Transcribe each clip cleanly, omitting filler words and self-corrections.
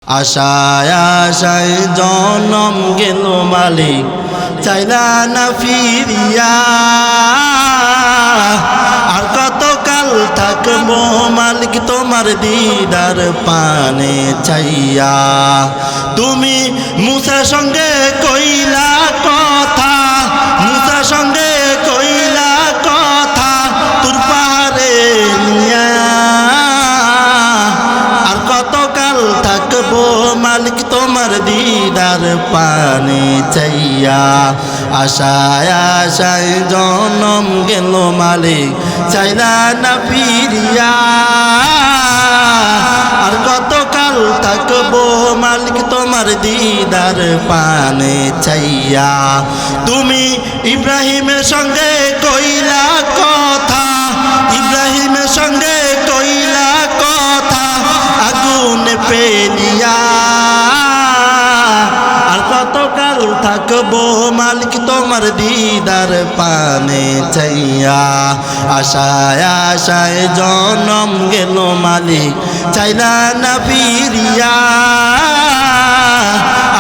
আশায় আশায় জনম গেল মালিক চাইলা না ফিরিয়া, আর কতকাল থাকবো মালিক তোমার দিদার পানে চাইয়া। তুমি মুসার সঙ্গে কইলা কথা, মুসার সঙ্গে কইলা কথা তোর পাহাড়ে নিয়া, আর কতকাল থাকবো মালিক তোমার দিদার পানে চাইয়া। আশায় আশায় জনম গেল মালিক চাইলা না ফিরিয়া, আর কতকাল থাকবো মালিক তোমার দিদার পানে চাইয়া। তুমি ইব্রাহিমের সঙ্গে কইলা কথা, ইব্রাহিমের সঙ্গে কইলা কথা আগুন পেলিয়া, আর কতকাল থাকবো মালিক তোমার দিদার পানে চাইয়া। আশায় আশায় জনম গেল মালিক চাইলা না ফিরিয়া,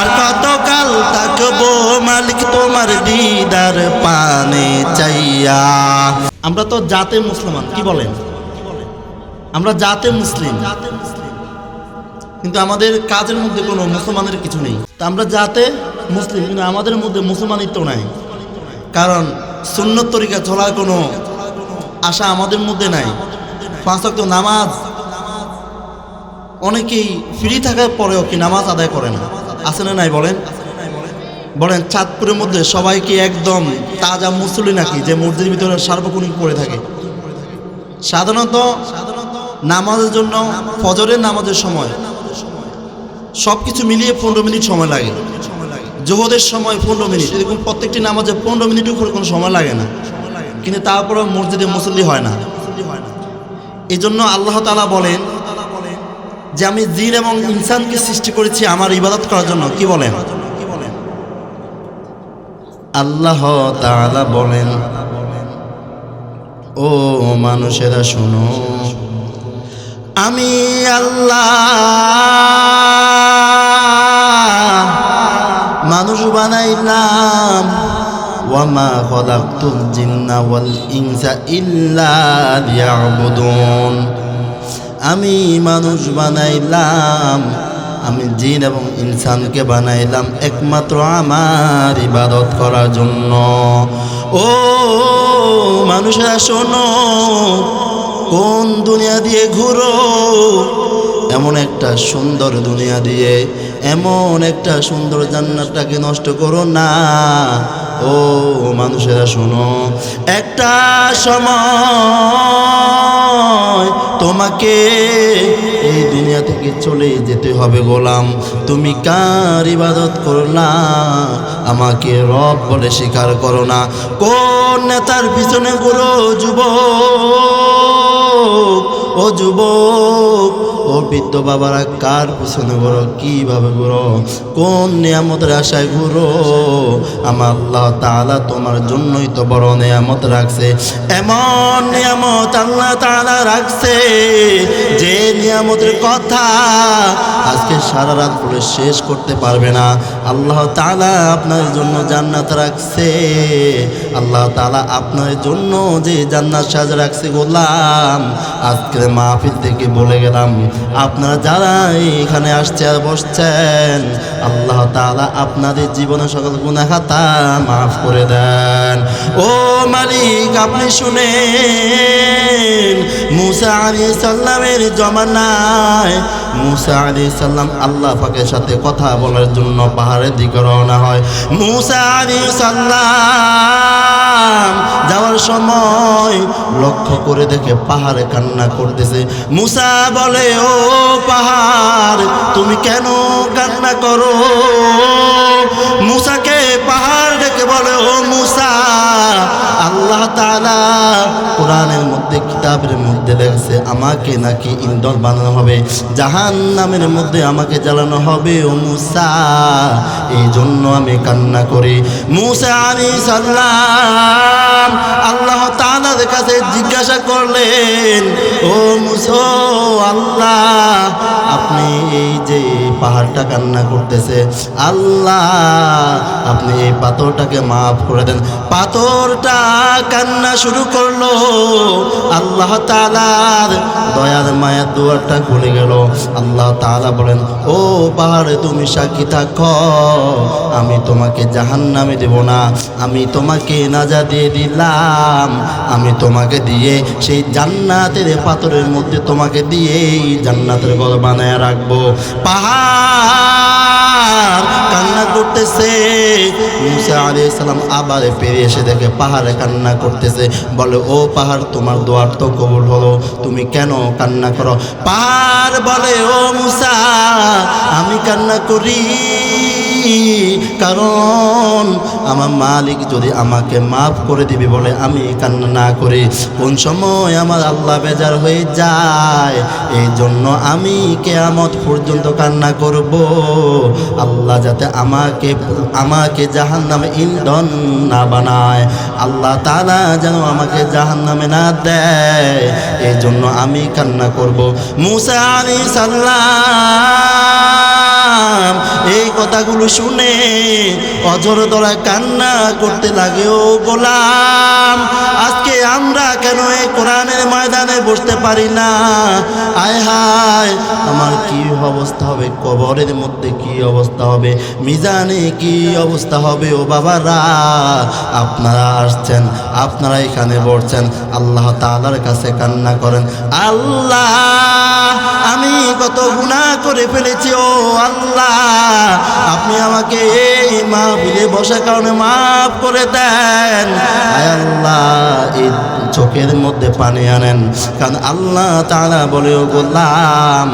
আর কতকাল থাকবো মালিক তোমার দিদার পানে চাইয়া। আমরা তো জাতে মুসলমান, কি বলেন? আমরা জাতে মুসলিম, কিন্তু আমাদের কাজের মধ্যে কোনো মুসলমানের কিছু নেই। তা আমরা জাতে মুসলিম কিন্তু আমাদের মধ্যে মুসলমানিত্ব নাই, কারণ সুন্নত তরিকা চলার কোনো আশা আমাদের মধ্যে নাই। 5 ওয়াক্ত নামাজ অনেকেই ফ্রি থাকার পরেও কি নামাজ আদায় করে না, আছে না নাই বলেন? বলেন চাঁদপুরের মধ্যে সবাই কি একদম তাজা মুসল্লি নাকি যে মসজিদের ভিতরে সার্বক্ষণিক পড়ে থাকে? সাধারণত নামাজের জন্য ফজরের নামাজের সময় সব কিছু মিলিয়ে 15 মিনিট সময় লাগে, জোহরের সময় 15 মিনিট, এরকম প্রত্যেকটি নামাজে 15 মিনিটের উপরে কোনো সময় লাগে না, কিন্তু তারপরেও মসজিদে মুসল্লি হয় না। এই জন্য আল্লাহ তাআলা বলেন যে আমি জিন এবং ইনসানকে সৃষ্টি করেছি আমার ইবাদত করার জন্য। কি বলেন? আল্লাহ তাআলা বলেন, ও মানুষেরা শোনো, আমি আল্লাহ মানুষ বানাইলাম, ওয়ামা খালাকতুল জিন্না ওয়াল ইনসা ইল্লা লিয়াবুদুন। আমি মানুষ বানাইলাম, আমি জিন এবং ইনসানকে বানাইলাম একমাত্র আমার ইবাদত করার জন্য। ও মানুষেরা শোনো, কোন দুনিয়া দিয়ে ঘুরো, এমন একটা সুন্দর দুনিয়া দিয়ে এমন একটা সুন্দর জান্নাতটাকে নষ্ট করো না। ও মানুষেরা শোনো, একটা সময় তোমাকে এই দুনিয়া থেকে চলে যেতে হবে গোলাম। তুমি কার ইবাদত করলা? আমাকে রব বলে স্বীকার করো না। কোন নেতার পিছনে ঘুরো যুবক, ও যুবক, ও বৃদ্ধ বাবারা কার পিছনে ঘুরো? কিভাবে ঘুরো? কোন নিয়ামতের আশায় ঘুরো? আমার আল্লাহ তাআলা তোমার জন্যই তো বড় নিয়ামত রাখছে। এমন নিয়ামত আল্লাহ তাআলা রাখছে যে নিয়ামতের কথা আজকে সারা রাত পড়ে শেষ করতে পারবে না। আল্লাহ তাআলা আপনার জন্য জান্নাত রাখছে। আল্লাহ তাআলা আপনার জন্য যে জান্নাত সাজা রাখছে গোলাম, আজকের মাহফিল থেকে বলে গেলাম, আপনারা যারা এখানে আসছে আর বসছেন, আল্লাহ তাআলা আপনাদের জীবনের সকল গুনাহ খাতা মাফ করে দেন। ও মালিক আপনি শুনেন, মুসা আলাইহিস সালামের জমানায় মুসা আলাইহিস সালাম আল্লাহ পাকের সাথে কথা বলার জন্য পাহাড়ের দিকে রওনা হয়। মুসা আলাইহিস সালাম যাওয়ার সময় লক্ষ্য করে দেখে পাহাড়ে কান্না করতেছে। মুসা বলে, ও পাহাড় তুমি কেন কান্না করো? মুসাকে পাহাড় ডেকে বলে, ও মুসা, আল্লাহ তাআলা কোরআনের মধ্যে কিতাবের মধ্যে লেখছে আমাকে নাকি ইন্ধন বানানো হবে, জাহান্নামের মধ্যে আমাকে জ্বালানো হবে। ও মুসা, এই জন্য আমি কান্না করি। মুসা আলাইহিস সালাম আল্লাহ তাআলার কাছে জিজ্ঞাসা করলেন, ও মুসা, আল্লাহ আপনি এই যে পাহাড়টা কান্না করতেছে, আল্লাহ আপনি এই পাথরটাকে মাফ করে দেন। পাথরটা কান্না শুরু করলো, আল্লাহ তাআলার দয়ার মায়ার দুয়ারটা খুলে গেল। আল্লাহ তাআলা বলেন, ও পাহাড়ে তুমি সাক্ষী থাকো, আমি তোমাকে জাহান্নামে দেব না, আমি তোমাকে নাজাত দিয়ে দিলাম, আমি তোমাকে দিয়ে সেই জান্নাতের পাথরের মধ্যে তোমাকে দিয়ে জান্নাতের ঘর বানায় রাখবো। পাহাড় কান্না করতেছে, মুসা আলাইহিস সালাম আবার পেরিয়ে এসে দেখে পাহাড়ে কান্না করতেছে। বলে, ও পাহাড় তোমার দোয়ার তো কবুল হলো, তুমি কেন কান্না করো? পাহাড় বলে, ও মুসা আমি কান্না করি কারণ আমার মালিক যদি আমাকে মাফ করে দিবি বলে আমি কান্না না করি, কোন সময় আমার আল্লাহ বেজার হয়ে যায়, এই জন্য আমি কিয়ামত পর্যন্ত কান্না করব, আল্লাহ যাতে আমাকে জাহান্নামে ইন্ধন না বানায়, আল্লাহ তাআলা যেন আমাকে জাহান্নামে না দেয়, এই জন্য আমি কান্না করব। মুসা আলাইহিস সালাম এই কথাগুলো শুনে অঝর ধরা কান্না করতে লাগে। ও গোলাম, আজকে আমরা কেন এই কোরআনের ময়দানে বসতে পারি না? আয় হায়, আমার কি অবস্থা হবে, কবরের মধ্যে কি অবস্থা হবে, মিজানে কি অবস্থা হবে। ও বাবারা, আপনারা আসছেন, আপনারা এখানে বসছেন, আল্লাহ তাআলার কাছে কান্না করেন, আল্লাহ আমি কত গুনাহ করে ফেলেছি, ও আল্লাহ আপনি আমাকে এই মাহফিলে বসার কারণে মাফ করে দেন। আয় আল্লাহ এই চোখের মধ্যে পানি আনেন, কারণ আল্লাহ তাআলা বলে, ও গোলাম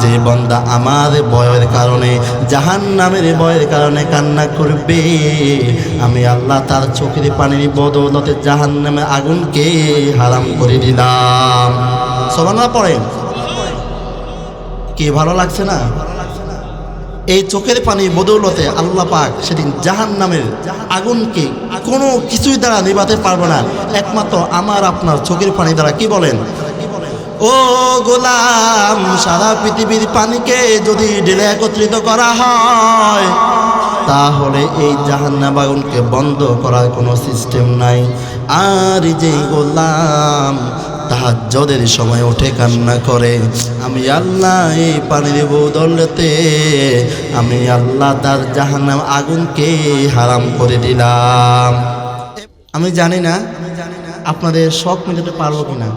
যে বান্দা আমার ভয়ের কারণে, জাহান্নামের ভয়ের কারণে কান্না করবে, আমি আল্লাহ তার চোখের পানির বদৌলতে জাহান্নামের আগুনকে হারাম করে দিলাম। সুবহানাল্লাহ পড়েন, কি ভালো লাগছে না? এই চোখের পানি বদৌলতে আল্লাহ পাক সেদিন জাহান্নামের আগুনকে কোনো কিছুই দ্বারা নিভাতে পারবে না, একমাত্র আমার আপনার চোখের পানি দ্বারা। কি বলেন? ও গোলাম, সারা পৃথিবীর পানিকে যদি ঢেলে একত্রিত করা হয় তাহলে এই জাহান্নাম আগুনকে বন্ধ করার কোনো সিস্টেম নাই। আর যে গোলাম তাহাজ্জুদের সময় উঠে কান্না করে, আমি আল্লাহ এই পানির বদৌলতে আমি আল্লাহ তার জাহান্নাম আগুনকে হারাম করে দিলাম। আমি জানি না আপনাদের শখ মেটাতে পারবো কিনা,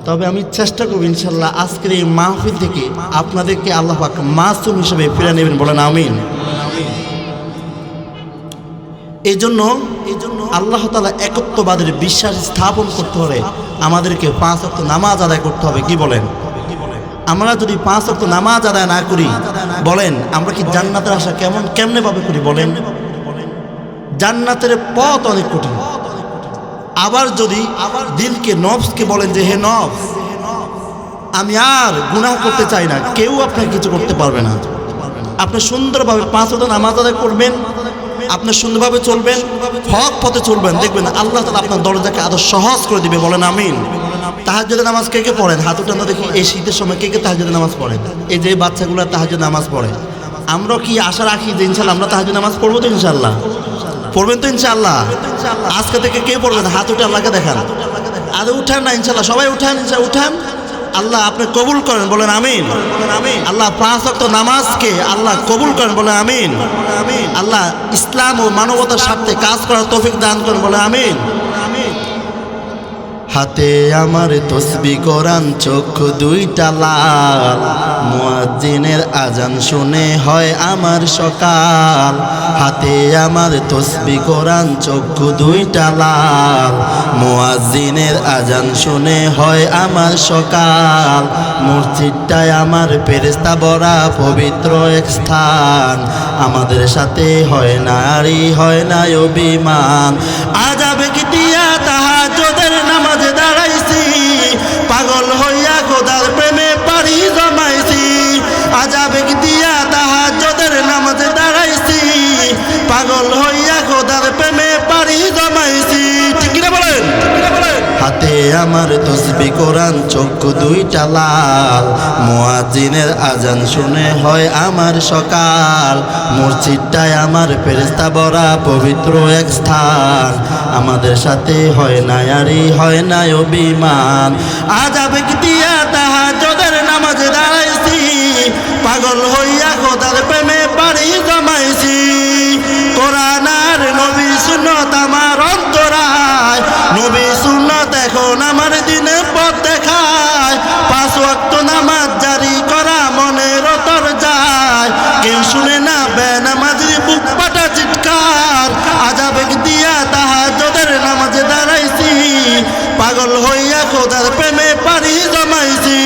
তবে আমি চেষ্টা করব ইনশাল্লাহ আজকের এই মাহফিল থেকে আপনাদেরকে আল্লাহ পাক মাসুম হিসেবে ফিরে নেবেন, বলেন আমিন। এই জন্য আল্লাহ তাআলা একত্ববাদের বিশ্বাস স্থাপন করতে হলে আমাদেরকে 5 ওয়াক্ত নামাজ আদায় করতে হবে। কি বলেন? আমরা যদি 5 ওয়াক্ত নামাজ আদায় না করি, বলেন আমরা কি জান্নাতের আশা কেমনে ভাবে করি? বলেন, জান্নাতের পথ অনেক কঠিন। আবার যদি দিলকে, নফসকে বলেন যে হে নফস আমি আর গুনাহ করতে চাই না, কেউ আপনাকে কিছু করতে পারবে না। আপনি সুন্দরভাবে 5 ওয়াক্ত নামাজ আদায় করবেন, আপনি সুন্দরভাবে চলবেন, হক পথে চলবেন, দেখবেন আল্লাহ তাআলা আপনার দরজাকে আরো সহজ করে দিবে। বলেন আমিন। তাহাজ্জুদের নামাজ কে কে পড়েন? হাত উঠান দেখি। এই শীতের সময় কে কে তাহাজ্জুদের নামাজ পড়েন? এই যে বাচ্চাগুলো তাহাজ্জুদ নামাজ পড়ে, আমরা কি আশা রাখি যে ইনশাআল্লাহ আমরা তাহাজ্জুদ নামাজ পড়বো তো? ইনশাআল্লাহ পড়বেন তো ইনশাআল্লাহ? আজকে থেকে কে পড়বেন? হাত উঠে আল্লাহকে দেখান। আর উঠান না ইনশাআল্লাহ, সবাই উঠান, ইনশাআল্লাহ উঠান। আল্লাহ আপনি কবুল করেন, বলেন আমিন। আল্লাহ 5 ওয়াক্ত নামাজকে আল্লাহ কবুল করেন, বলেন আমিন। আল্লাহ ইসলাম ও মানবতার স্বার্থে কাজ করার তৌফিক দান করেন, বলেন আমিন। হাতে আমার তসবিহ কোরআন, চক্ষু দুইটা লাল, মুয়াজ্জিনের আজান শুনে হয় আমার সকাল। হাতে আমার তসবিহ কোরআন, চক্ষু দুইটা লাল, মুয়াজ্জিনের আজান শুনে হয় আমার সকাল। মসজিদটায় আমার ফেরেশতা ভরা পবিত্র এক স্থান, আমাদের সাথে হয় নারী হয় না অভিমান। আজাবে কি দিয়া তাহাজ্জুদের নামাজে দাঁড়াইছি, পাগল হইয়া খোদার প্রেমে পাড়ি জমাইছি। আজাবে কি দিয়া তাহাজ্জুদের নামাজে দাঁড়াইছি, পাগল হইয়া খোদার প্রেমে পাড়ি জমাইছি। ঠিক কিনা বলেন? হাতে আমার তসবিহ কোরআন চক্ষু দুইটা লাল, মুয়াজ্জিনের আজান শুনে হয় আমার সকাল, মসজিদটায় আমার ফেরেশতা ভরা পবিত্র এক স্থান, আমাদের সাথে হয় না আরি হয় না অভিমান। আজ আবেগ দিয়া তাহাজ্জুদের নামাজে দাঁড়াইছি, পাগল হইয়া খোদার প্রেমে পাড়ি জমাইছি। কোরআন আর নবী সুন্নাত আমার অন্তরায়, নবী সুন্নাত এখন আমার দিনে পথ দেখায়। 5 ওয়াক্ত নামাজ জারি করা মনের অতর যায়, কেউ শুনে না বেনামাজির বুক পাটা চিৎকার। আজ আবেগ দিয়া তাহাজ্জুদের নামাজে দাঁড়াইছি, পাগল হইয়া খোদার প্রেমে পাড়ি জমাইছি।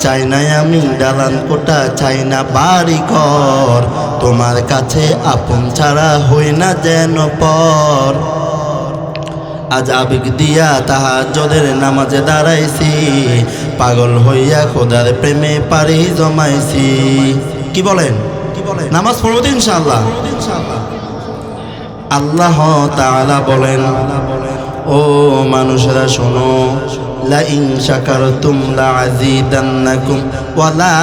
চাই না আমি দালান কোটা, চাই না বাড়ি ঘর, তোমার কাছে আপন ছাড়া হই না যেন পর। আজ আবেগ দিয়া তাহাজ্জুদের নামাজে দাঁড়াইছি, পাগল হইয়া খোদার প্রেমে পাড়ি জমাইছি। কি বলেন? নামাজ পড়ব তো ইনশাআল্লাহ। আল্লাহ তাআলা বলেন, ও মানুষেরা শোনো, লা ইন শাকারতুম লা আযীদান্নাকুম ওয়া লা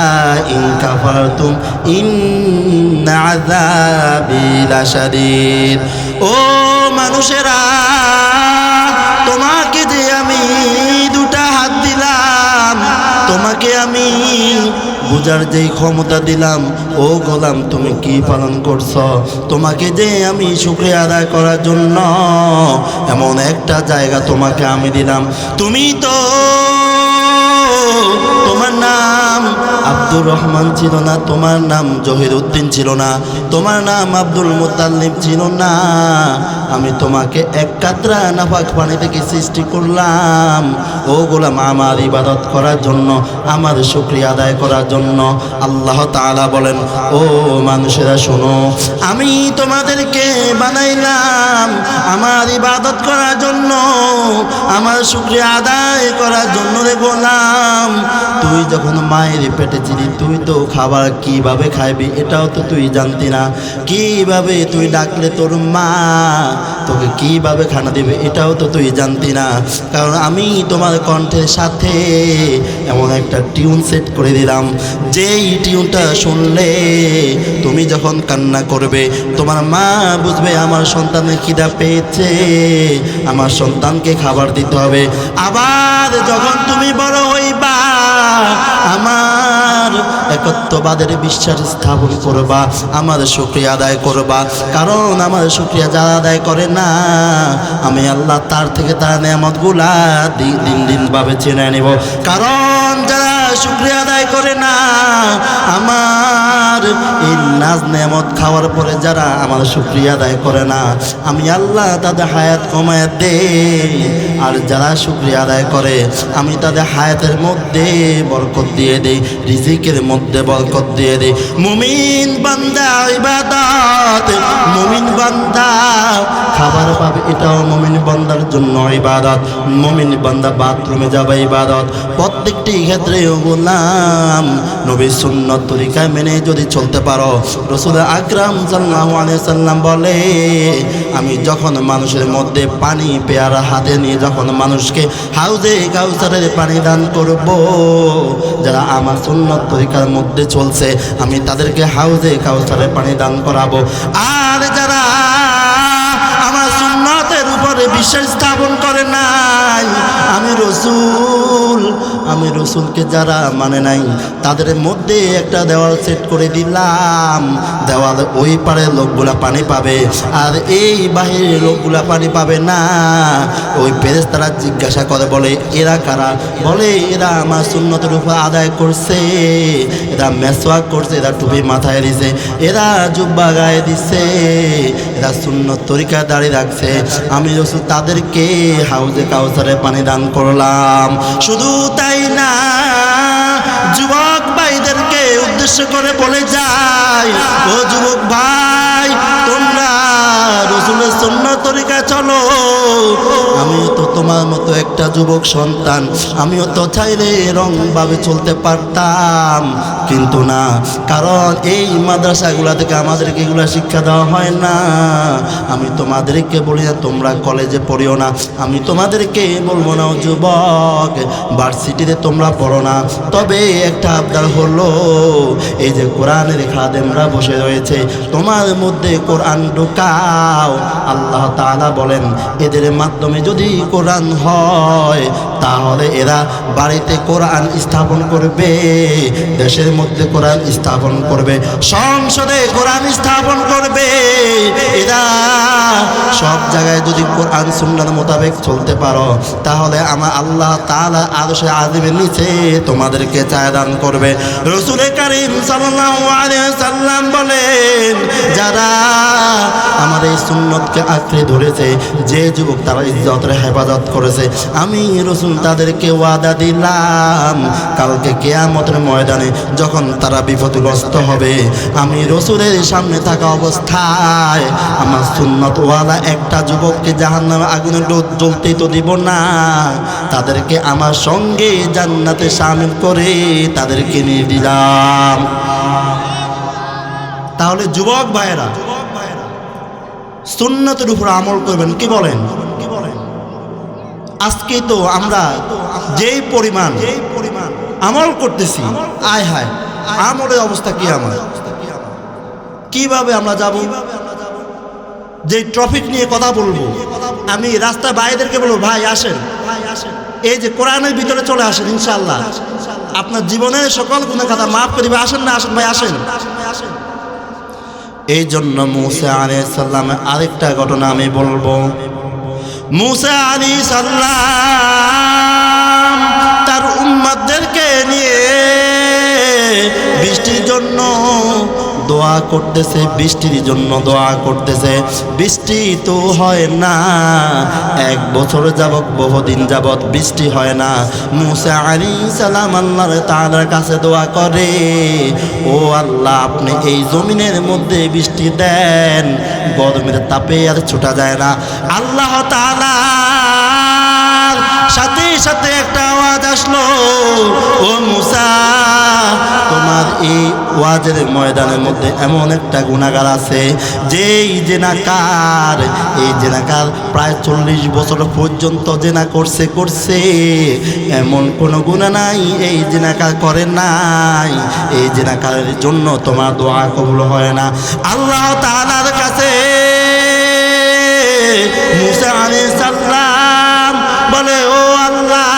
ইন কাফারতুম ইন্না আযাবি লাশাদীদ। ও মানুষেরা, তোমাকে যে আমি দুটা হাত দিলাম, তোমাকে আমি বুঝার যেই ক্ষমতা দিলাম, ও গোলাম তুমি কি পালন করছো? তোমাকে যে আমি শুকরিয়া আদায় করার জন্য এমন একটা জায়গা তোমাকে আমি দিলাম। তুমি তো, তোমার নাম আব্দুর রহমান ছিল না, তোমার নাম জহিরউদ্দিন ছিল না, তোমার নাম আব্দুল মুত্তালিব ছিল না। আমি তোমাকে এক কাতরা নাপাক পানি থেকে সৃষ্টি করলাম, ও গোলাম আমার ইবাদত করার জন্য, আমার শুকরিয়া আদায় করার জন্য। আল্লাহ তাআলা বলেন, ও মানুষেরা শোনো, আমি তোমাদেরকে বানাইলাম আমার ইবাদত করার জন্য, আমার শুকরিয়া আদায় করার জন্য রে গোলাম। তুই যখন মায়ের পেটে ছিলি, তুই তো খাবার কিভাবে খাইবি এটাও তো তুই জানতি না। কিভাবে তুই ডাকলে তোর মা তোকে কিভাবে খানা দেবে এটাও তো তুই জানতি না। কারণ আমি তোমার কণ্ঠের সাথে এমন একটা টিউন সেট করে দিলাম, যেই টিউনটা শুনলে তুমি যখন কান্না করবে, তোমার মা বুঝবে আমার সন্তানের খিদা পেয়েছে, আমার সন্তানকে খাবার দিতে হবে। আবার যখন তুমি বড় হইবা, আমার একত্ববাদের বিশ্বাস স্থাপন করবা, আমার শুকরিয়া আদায় করবা। কারণ আমার শুকরিয়া যারা আদায় করে না, আমি আল্লাহ তার থেকে তার নেয়ামতগুলা দিন দিন ভাবে চিনে নিব। কারণ যারা শুকরিয়া আদায় করে না, আমার এই নাজ নেয়ামত খাওয়ার পরে যারা আমার শুকরিয়া আদায় করে না, আমি আল্লাহ তাদের হায়াত কমায় দেই। আর যারা শুকরিয়া আদায় করে, আমি তাদের হায়াতের মধ্যে বরকত দিয়ে দেই, রিজিকের মধ্যে বরকত দিয়ে দেই। মুমিন বান্দা ইবাদত, মুমিন বান্দা খাবার পাবে, এটাও মুমিন বান্দার জন্য ইবাদত। মুমিন বান্দা বাথরুমে যাবে ইবাদত। প্রত্যেকটি ক্ষেত্রে গোলাম নবীর সুন্নাত তরিকায় মেনে যদি চলতে পারো, রাসূল আকরাম সাল্লাল্লাহু আলাইহি সাল্লাম বলে, আমি যখন মানুষের মধ্যে পানি পেয়ারা হাতে নিয়ে যখন মানুষকে হাউজে কাউসারের পানি দান করব, যারা আমার সুন্নাত তরিকার মধ্যে চলছে, আমি তাদেরকে হাউজে কাউসারের পানি দান করাবো। আর যারা আমার সুন্নাতের উপরে বিশ্বাস স্থাপন করে নাই, আমি রসুলকে যারা মানে নাই, তাদের মধ্যে একটা দেওয়াল সেট করে দিলাম। দেওয়াল ওই পারে লোকগুলা পানি পাবে, আর এই বাহিরের লোকগুলা পানি পাবে না। ওই ফেরেশতারা জিজ্ঞাসা করে, বলে এরা কারা? বলে এরা আমার সুন্নতের উপর আদায় করছে, এরা মেসওয়াক করছে, এরা টুপি মাথায় দিছে, এরা জুব্বা গায়ে দিছে, এরা সুন্নত তরিকা দাঁড়িয়ে রাখছে। আমি রসুল তাদেরকে হাউজে কাউসারে পানি দান করলাম। শুধু তাই না, যুবক ভাইদেরকে উদ্দেশ্য করে বলে যাই, ও যুবক ভাই, তোমরা রসুলের সুন্নত তরিকা চলো। আমিও তো তোমার মতো একটা যুবক সন্তান, আমিও তো চাইলে রংভাবে চলতে পারতাম, কিন্তু না, কারণ এই মাদ্রাসাগুলা থেকে আমাদেরকে এগুলা শিক্ষা দেওয়া হয় না। আমি তোমাদেরকে বলি না তোমরা কলেজে পড়িও না, আমি তোমাদেরকে বলবো না যুবক ভার্সিটিতে তোমরা পড়ো না, তবে একটা আবদার হলো এই যে কোরআনের খাদেমরা বসে রয়েছে তোমার মধ্যে কোরআন ঢুকাও। আল্লাহ তাআলা বলেন এদের মাধ্যমে যদি কোরআন হয় তাহলে এরা বাড়িতে কোরআন স্থাপন করবে, দেশের মধ্যে কোরআন স্থাপন করবে, সংসদে কোরআন স্থাপন করবে। এরা সব জায়গায় যদি কোরআন সুন্নাহর মোতাবেক চলতে পারো তাহলে আমার আল্লাহ তাআলা আরশে আজিমের নিচে তোমাদেরকে ছায়া দান করবে। রাসূল কারীম সাল্লাল্লাহু আলাইহি সাল্লাম বলেন যারা আমার এই সুন্নতকে আঁকড়ে ধরেছে, যে যুবক তারা ইজ্জতের হেফাজত করেছে, আমি রাসূল তাদেরকে ওয়াদা দিলাম কালকে কিয়ামতের ময়দানে যখন তারা বিপদগ্রস্ত হবে, আমি রাসূলের সামনে থাকা অবস্থায় আমার সুন্নতওয়ালা একটা যুবককে জাহান্নামের আগুনে জ্বলতে তো দিব না, তাদেরকে আমার সঙ্গে জান্নাতে শামিল করে তাদেরকে নিয়ে দিলাম। তাহলে যুবক ভাইয়েরা সুন্নতের উপর আমল করবেন, কি বলেন? আজকে তো আমরা যেই পরিমাণ আমল করতেছি, আয় হায় আমলের অবস্থা কি আমার, কিভাবে আমরা যাব? যে ট্রাফিক নিয়ে কথা বলবো, আমি রাস্তা ভাইদেরকে বলবো ভাই আসেন, এই যে কোরআনের ভিতরে চলে আসেন, ইনশাআল্লাহ আপনার জীবনের সকল গুনাহ খাতা মাফ করিবে, আসেন না আসেন ভাই আসেন। এই জন্য মূসা আলাইহিস সালামের আরেকটা ঘটনা আমি বলবো। মূসা আলাইহিস সালাম তার উম্মতদেরকে নিয়ে বৃষ্টির জন্য দোয়া করতেছে, বৃষ্টির জন্য দোয়া করতেছে, বৃষ্টি তো হয় না, এক বছর যাবত বহুদিন যাবত বৃষ্টি হয় না। মূসা আলাইহিস সালাম আল্লাহ তাআলার কাছে দোয়া করে, ও আল্লাহ আপনি এই জমিনের মধ্যে বৃষ্টি দেন, গরমের তাপে আর ছোটা যায় না। আল্লাহ তাআলার সাথে সাথে একটা আওয়াজ আসলো, ও মূসা তোমার এই ওয়াজের ময়দানের মধ্যে এমন একটা গুনাহগার আছে, যেই জেনাকার, এই জেনাকার প্রায় 40 বছর পর্যন্ত জেনা করছে, এমন কোনো গুনাহ নাই এই জেনাকার করে নাই, এই জেনাকারের জন্য তোমার দোয়া কবুল হয় না। আল্লাহ তাআলার কাছে মূসা আলাইহিস সালাম বলে, ও আল্লাহ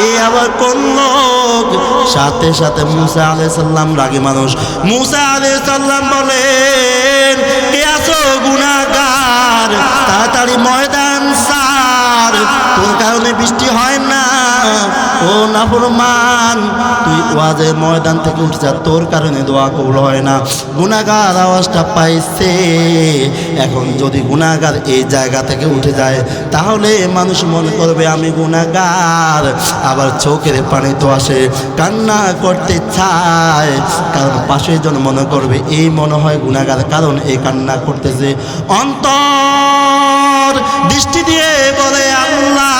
এই আবার কোন লোক? সাথে সাথে মূসা আলাইহিস সালাম রাগী মানুষ, মূসা আলাইহিস সালাম বলেন কে আছো গুনাহগার, তাড়াতাড়ি ময়দান ছাড়, তোর কারণে বৃষ্টি হয় না। ও নাফরমান তুই ওয়াজের ময়দান থেকে উঠে যা, তোর কারণে দোয়া কবুল হয় না। গুনাহগার আওয়াজটা পাইছে, এখন যদি গুনাহগার এই জায়গা থেকে উঠে যায় তাহলে মানুষ মনে করবে আমি গুনাহগার, আবার চোখের পানি তো আসে, কান্না করতে চায়, কারণ পাশের জন মনে করবে এই মনে হয় গুনাহগার, কারণ এই কান্না করতেছে। অন্তর দৃষ্টি দিয়ে বলে আল্লাহ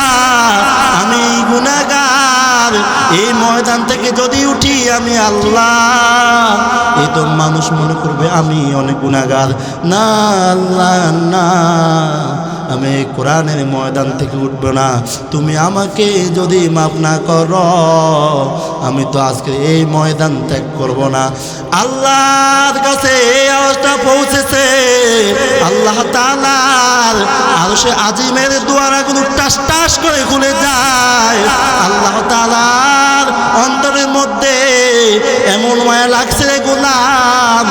আমি গুনাহগার, এই ময়দান থেকে যদি উঠি আমি আল্লাহ, এই তো মানুষ মনে করবে আমি অনেক গুনাহগার। না আল্লাহ না, আমি কোরআনের ময়দান থেকে উঠবো না, তুমি আমাকে যদি মাফ না করো আমি তো আজকে এই ময়দান ত্যাগ করব না। আল্লাহর কাছে এই আওয়াজটা পৌঁছেছে, আল্লাহ তাআলার আরশে আজিমের দুয়ারাগুলো টাস টাস করে খুলে যায়। আল্লাহ তাআলার অন্তরের মধ্যে এমন মায়া লাগছে রে গোলাম,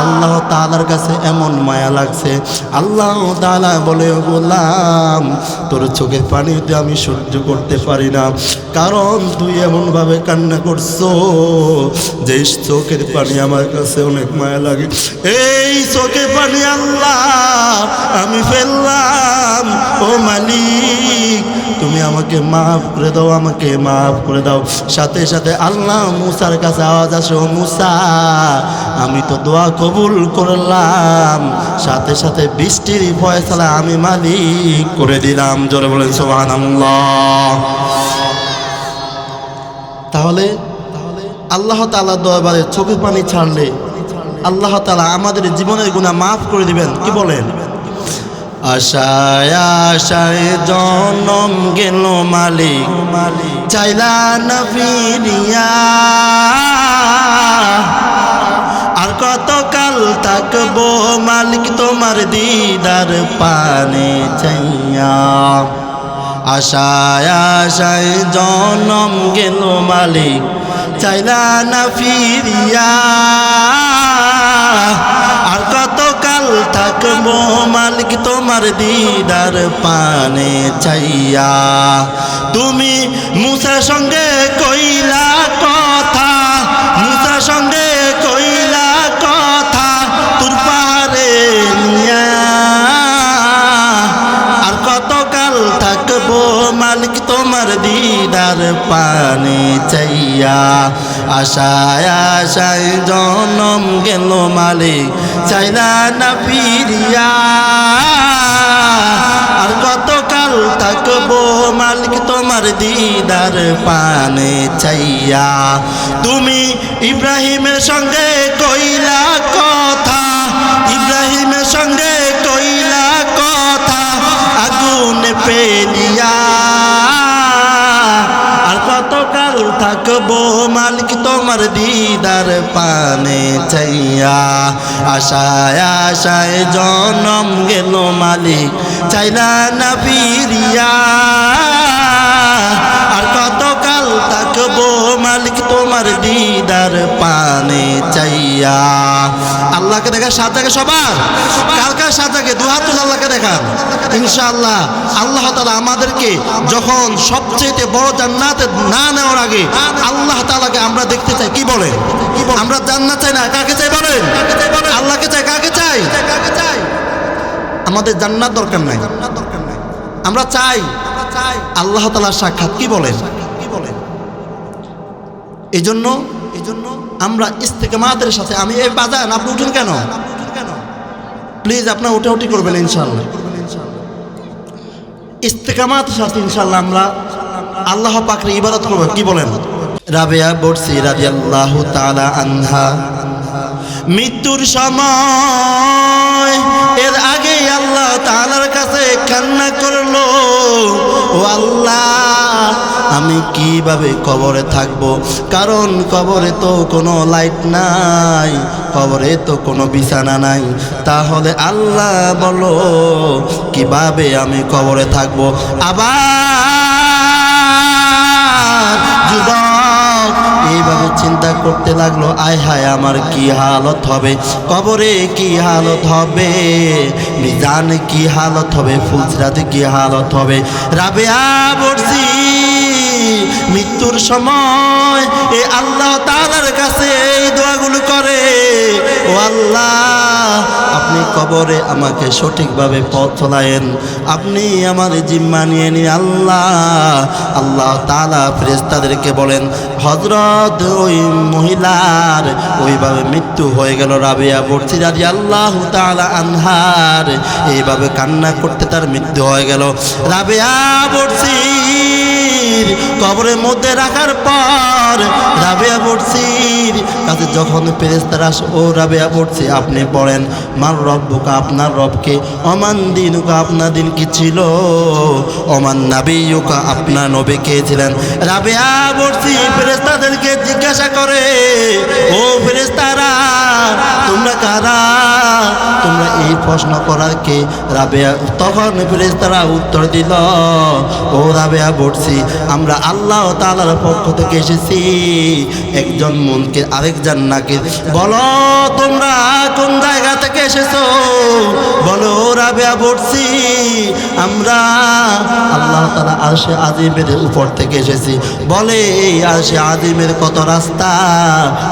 আল্লাহ তাআলার কাছে এমন মায়া লাগছে, আল্লাহ তাআলা বলে গোলাম তোর চোখের পানিতে আমি সহ্য করতে পারি না, কারণ তুই এমনভাবে কান্না করছো যে চোখের পানি আমার কাছে অনেক মায়া লাগে। এই চোখের পানি আল্লাহ আমি ফেললাম, ও মালিক তুমি আমাকে মাফ করে দাও, আমাকে মাফ করে দাও। সাথে সাথে আল্লাহ মূসার কাছে আওয়াজ আসে, ও মূসা আমি তো দোয়া কবুল করলাম, সাথে সাথে বৃষ্টির ফয়সালা আমি মালিক করে দিলাম। জোরে বলেন সুবহানাল্লাহ। তাহলে আল্লাহ তাআলা দরবারে চোখের পানি ছাড়লে আল্লাহ তাআলা আমাদের জীবনের গুনাহ মাফ করে দিবেন। কি বলেন? আশায় আশায় জনম গেল মালিক, চাইলা না ফিরিয়া, আর কতকাল থাকবো মালিক তোমার দিদার পানে চাইয়া। আশায় আশায় জনম গেল মালিক, চাইলা না ফিরিয়া, আর কতকাল থাকবো মালিক তোমার দিদার পানে চাইয়া। তুমি মুসার সঙ্গে কইলা কথা, মুসার সঙ্গে কইলা কথা তোর পাহাড়ে নিয়া, আর কতকাল থাকবো মালিক তোমার দিদার পানে চাইয়া। আশায় আশায় জনম গেল মালিক, চাইলা না ফিরিয়া, আর কতকাল থাকবো মালিক তোমার দিদার পানে চাইয়া। তুমি ইব্রাহিমের সঙ্গে কইলা কথা, ইব্রাহিমের সঙ্গে কইলা কথা আগুন পেলিয়া, আর কতকাল থাকবো মালিক তোমার দিদার পানে চাইয়া। আশায় আশায় জনম গেল মালিক, চাইলা না ফিরিয়া, আর কতকাল থাকবো মালিক তোমার দিদার পানে চাইয়া। আল্লাহকে দেখা সাত জাগে সবার, কার কার সাত জাগে দু হাত তুলে আল্লাহকে দেখান। ইনশাআল্লাহ আল্লাহ তাআলা আমাদেরকে যখন সবচেয়ে বড় জান্নাতে না নেওয়ার আগে আল্লাহ তাআলাকে আমরা দেখতে চাই। কি বলেন? আমরা জান্নাত চাই না, কাকে চাই বলেন? আল্লাহকে চাই। কাকে চাই? আমাদের জান্নাত দরকার নাই, আমরা চাই আল্লাহ তাআলার সাক্ষাৎ। কি বলেন? এই জন্য আমরা ইস্তেকামাতের সাথে, আমি এই বাজান আপনি উঠেন কেন? প্লিজ আপনার উঠাউঠি করবেন ইনশাআল্লাহ। ইস্তেকামাতের সাথে ইনশাআল্লাহ আমরা আল্লাহ পাকের ইবাদত করব। কি বলেন? রাবেয়া বর্ষি রাদিয়াল্লাহু তাআলা আনহা মৃত্যুর সময় এর আগে আল্লাহ তাআলার কাছে কান্না করলো, ও আল্লাহ আমি কিভাবে কবরে থাকব? কারণ কবরে তো কোনো লাইট নাই, কবরে তো কোনো বিছানা নাই। তাহলে আল্লাহ বলো কিভাবে আমি কবরে থাকব? আবার যুবক এইভাবে চিন্তা করতে লাগলো, আয় হায় আমার কি হালত হবে, কবরে কি হালত হবে, মিজানে কি হালত হবে, ফুলসিরাতে কি হালত হবে। রাবেয়া বলছি মৃত্যুর সময় এ আল্লাহ তাআলার কাছে এই দোয়াগুলো করে, ও আল্লাহ আপনি কবরে আমাকে সঠিকভাবে পথ চলায়েন, আপনি আমার জিম্মা নিয়ে নিন। আল্লাহ তাআলা ফেরেশতাদেরকে বলেন, হযরত ওই মহিলার ওইভাবে মৃত্যু হয়ে গেল। রাবেয়া বলছি রাদিয়াল্লাহু তাআলা আনহার এইভাবে কান্না করতে তার মৃত্যু হয়ে গেল। রাবেয়া বলছি কবরের মধ্যে রাখার পর রাবেয়া বর্ষির কাছে যখন ফেরেশতারা আসে, ও রাবেয়া বর্ষি আপনি পড়েন মার রব্বুকা, আপনার রবকে, অমান দিনুকা আপনার দিন কি ছিল, অমান নাবিয়ুকা আপনার নবী কে ছিলেন। রাবেয়া বর্ষি ফেরেশতাদেরকে জিজ্ঞাসা করে, ও ফেরেশতারা তোমরা কারা, তোমরা এই প্রশ্ন করার কে? রাবেয়া তখন ফেরেশতারা উত্তর দিল, ও রাবেয়া বর্ষি আমরা আল্লাহ তাআলার পক্ষ থেকে এসেছি, একজন মনকে আরেক জান্নাকে। বলো তোমরা কোন জায়গা থেকে এসেছো? বলো রাবেয়া বলছি আমরা আল্লাহ তাআলা আরশে আজিমের উপর থেকে এসেছি। বলে এই আরশে আজিমের কত রাস্তা,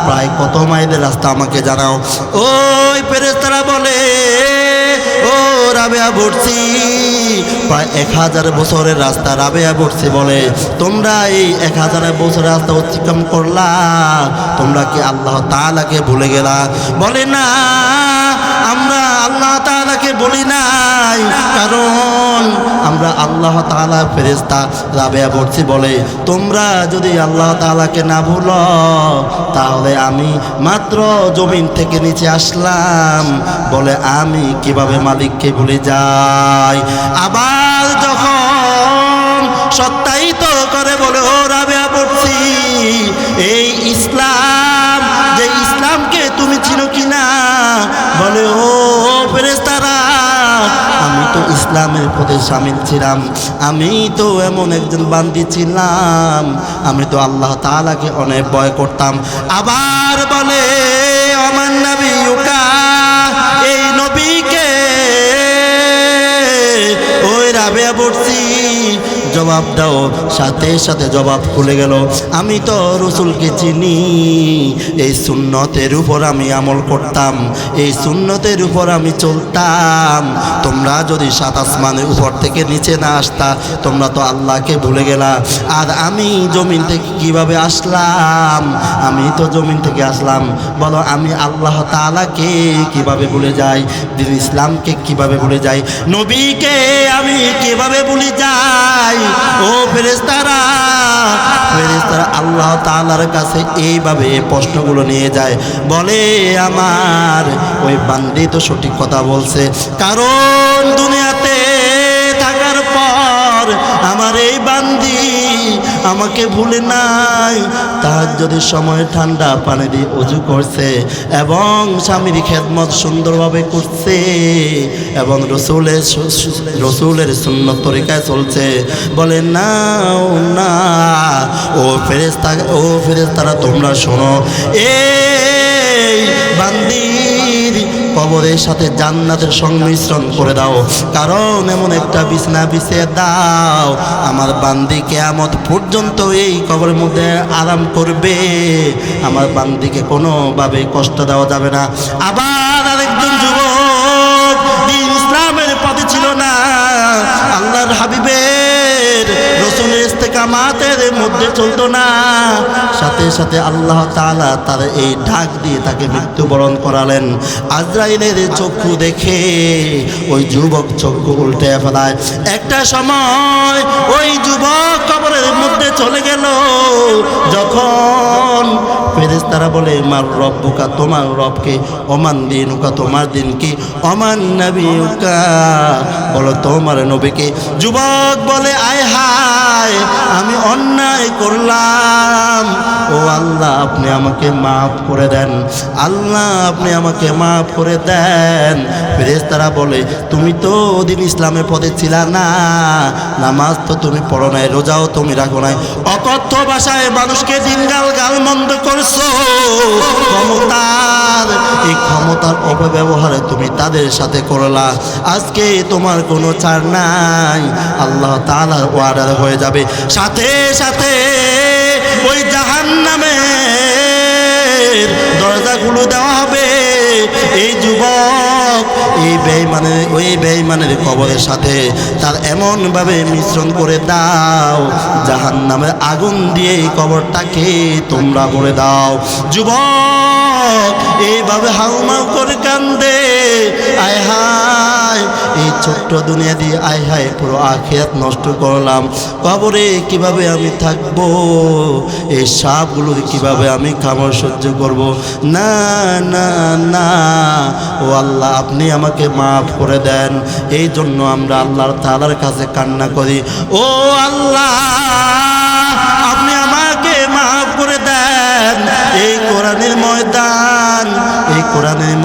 প্রায় কত মাইলের রাস্তা আমাকে জানাও। ওই ফেরেশতারা বলে, ও ও রাবেয়া বর্ষি, প্রায় 1000 বছরের রাস্তা। রাবেয়া বর্ষি বলে, তোমরা এই 1000 বছরের রাস্তা অতিক্রম করলা, তোমরা কি আল্লাহ তাআলাকে ভুলে গেলা? বলে না, আমরা আল্লাহ তাআলাকে বলি নাই, কারণ আমরা আল্লাহ তাআলা ফেরেশতা। রাবেয়া বর্ষি বলে, তোমরা যদি আল্লাহ তাআলাকে না ভুলো, তাহলে আমি মাত্র জমিন থেকে নিচে আসলাম, বলে আমি কিভাবে মালিককে ভুলে যাই? আবার যখন সত্যায়িত করে বলে, ও রাবেয়া বর্ষি, এই ইসলাম, যে ইসলামকে তুমি চিনো কিনা? বলে, ও ফেরেশতারা, আমি তো ইসলামের পথে শামিল ছিলাম, আমি তো এমন একজন বান্দি ছিলাম, আমি তো আল্লাহ তাআলাকে অনেক ভয় করতাম। আবার বলে, আমার নবীকা, এই নবীকে, ওই রাবেয়া বর্ষি জবাব দাও। সাথে সাথে জবাব খুলে গেল, আমি তো রসুলকে চিনি, এই সুন্নতের উপর আমি আমল করতাম, এই সুন্নতের উপর আমি চলতাম। তোমরা যদি 7 আসমানের উপর থেকে নিচে না আসতা, তোমরা তো আল্লাহকে ভুলে গেলা। আর আমি জমিন থেকে কিভাবে আসলাম? আমি তো জমিন থেকে আসলাম, বলো আমি আল্লাহ তাআলাকে কিভাবে ভুলে যাই? দিন ইসলামকে কিভাবে ভুলে যাই? নবীকে আমি কিভাবে ভুলে যাই? ও ফেরেশতারা, ফেরেশতারা আল্লাহ তাআলার কাছে এইভাবে প্রশ্নগুলো নিয়ে যায়, বলে আমার ওই বান্দি তো সঠিক কথা বলছে, কারণ দুনিয়াতে থাকার পর আমার এই বান্দি আমাকে ভুলে নাই। তাহাজ্জুদের সময় ঠান্ডা পানি দিয়ে ওযু করছে এবং স্বামীর খেদমত সুন্দরভাবে করছে এবং রসুলের সুন্নত তরিকায় চলছে। বলে না, না, ও ফেরেশতারা তোমরা শোনো, এই বান্দির কবরের সাথে জান্নাতের সংমিশ্রণ করে দাও, কারণ এমন একটা বিছানা বিছিয়ে দাও, আমার বান্দি কিয়ামত পর্যন্ত এই কবরের মধ্যে আরাম করবে, আমার বান্দিকে কোনোভাবে কষ্ট দেওয়া যাবে না। আবার আরেকজন যুবক দিন ইসলামের পথে ছিল না, আল্লাহর হাবিবের রসুলের ইস্তেকামাতের মধ্যে চলতো না, সাথে সাথে আল্লাহ তাআলা তার এই ডাক দিয়ে তাকে মৃত্যুবরণ করালেন। আজরাইলের চক্ষু দেখে ওই যুবক চক্ষু উল্টে ফেলায়। একটা সময় ওই যুবক কবরের মধ্যে চলে গেল, যখন ফেরেশতারা বলে মার রব্বুকা, তোমার রবকে, ওমান দিনুকা, তোমার দিন কি, ওমান নবিয়ুকা, বলো তোমার নবীকে। যুবক বলে, আয় হায়, আমি অন্যায় করলাম, ও আল্লাহ আপনি আমাকে মাফ করে দেন, আল্লাহ আপনি আমাকে মাফ করে দেন। ফেরেশতারা বলে, তুমি তো ওদিন ইসলামের পথে ছিলা না, নামাজ তো তুমি পড়ো নাই, রোজাও তুমি রাখো নাই, অকথ্য ভাষায় মানুষকে দিনগাল গালমন্দ করছো, এই ক্ষমতার অপব্যবহারে তুমি তাদের সাথে করলা, আজকে তোমার কোনো ছাড় নাই, আল্লাহ তাআলার অর্ডার হয়ে যাবে। সাথে সাথে ওই জাহান্নামের দরজাগুলো দেওয়া হবে। এই যুবক ওই বেঈমানের কবরের সাথে তার এমনভাবে মিশ্রণ করে দাও, জাহান্নামের আগুন দিয়ে এই কবরটাকে তোমরা ভরে দাও। যুবক এইভাবে হাউমাউ করে কান্দে, আয় হায়, এই ছোট্ট দুনিয়া দিয়ে আয় হায় পুরো আখিরাত নষ্ট করলাম, কবরে কিভাবে আমি থাকবো, এই সাপগুলো কিভাবে আমি খাবার সহ্য করব? না না না, ও আল্লাহ আপনি আমাকে মাফ করে দেন। এই জন্য আমরা আল্লাহর তাআলার কাছে কান্না করি, ও আল্লাহ আপনি আমাকে মাফ করে দেন। এই কোরআনের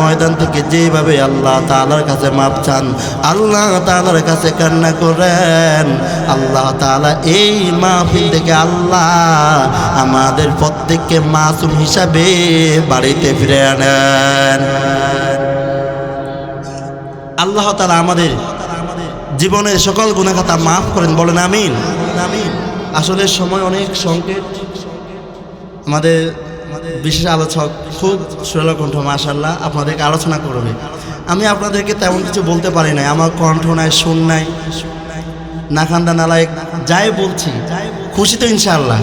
ময়দান থেকে যেভাবে আল্লাহ তাআলার কাছে মাফ চান, আল্লাহ তাআলার কাছে কান্না করেন, আল্লাহ তাআলা এই মাহফিল থেকে আল্লাহ আমাদের প্রত্যেককে মাসুম হিসাবে বাড়িতে ফিরে আনেন। আল্লাহ তাআলা আমাদের জীবনের সকল গুনাহ খাতা মাফ করেন, বলেন আমিন। আসলে সময় অনেক সংকট, আমাদের বিশেষ আলোচক খুব সুরেলা কণ্ঠ, মাশাআল্লাহ, আপনাদেরকে আলোচনা করবে। আমি আপনাদেরকে তেমন কিছু বলতে পারি নাই, আমার কণ্ঠ নাই, সুর নাই, নাখান্দা নালায় যাই বলছি, খুশি তো ইনশাআল্লাহ।